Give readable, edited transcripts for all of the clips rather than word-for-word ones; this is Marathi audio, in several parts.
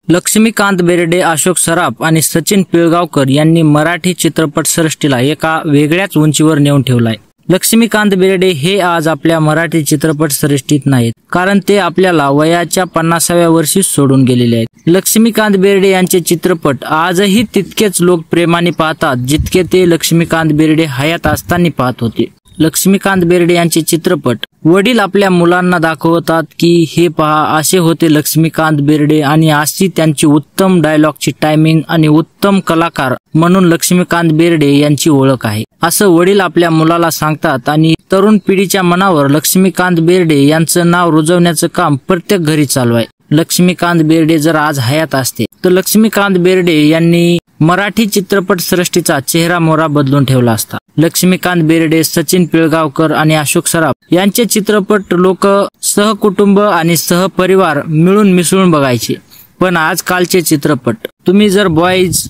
लक्ष्मीकांत बेर्डे, अशोक सराफ आणि सचिन पिळगावकर यांनी मराठी चित्रपट सृष्टीला एका वेगळ्याच उंचीवर नेऊन ठेवलाय। लक्ष्मीकांत बेर्डे हे आज आपल्या मराठी चित्रपट सृष्टीत नाहीत, कारण ते आपल्याला वयाच्या 50व्या वर्षी सोडून गेलेले आहेत। लक्ष्मीकांत बेर्डे यांचे चित्रपट आजही तितकेच लोक प्रेमाने पाहतात जितके ते लक्ष्मीकांत बेर्डे हयात असताना पाहत होते। लक्ष्मीकांत बेर्डे यांचे चित्रपट वडील आपल्या मुलांना दाखवतात की हे पहा असे होते लक्ष्मीकांत बेर्डे, आणि अशी त्यांची उत्तम डायलॉगची टायमिंग आणि उत्तम कलाकार म्हणून लक्ष्मीकांत बेर्डे यांची ओळख आहे, असं वडील आपल्या मुलाला सांगतात। आणि तरुण पिढीच्या मनावर लक्ष्मीकांत बेर्डे यांचं नाव रुजवण्याचं काम प्रत्येक घरी चालू आहे। लक्ष्मीकांत बेर्डे जर आज हयात असते तर लक्ष्मीकांत बेर्डे यांनी मराठी चित्रपट सृष्टीचा चेहरा मोहरा बदलून ठेवला असता। लक्ष्मीकांत बेर्डे, सचिन पिळगावकर आणि अशोक सराफ यांचे चित्रपट लोक सहकुटुंब आणि सहपरिवार मिळून मिसळून बघायचे, पण आजकालचे चित्रपट तुम्ही जर बॉयज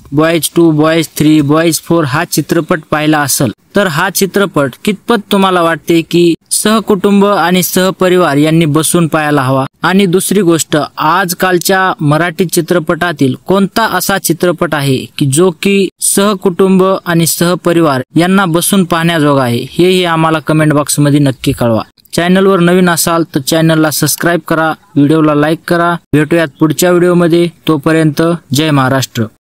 2, बॉयज 3, बॉयज 4 हा चित्रपट पाहिला असेल तर हा चित्रपट कितपत तुम्हाला वाटते की सहकुटुंब आणि सहपरिवार यांनी बसून पाहायला हवा? आणि दुसरी गोष्ट, आजकालच्या मराठी चित्रपटातील कोणता असा चित्रपट आहे की जो की सहकुटुंब आणि सहपरिवार यांना बसून पाहण्याजोगा आहे? हेही आम्हाला कमेंट बॉक्स मध्ये नक्की कळवा। चॅनलवर नवीन असाल तर चॅनलला सबस्क्राईब करा, व्हिडिओला लाईक करा। भेटूयात पुढच्या व्हिडिओमध्ये, तोपर्यंत जय महाराष्ट्र।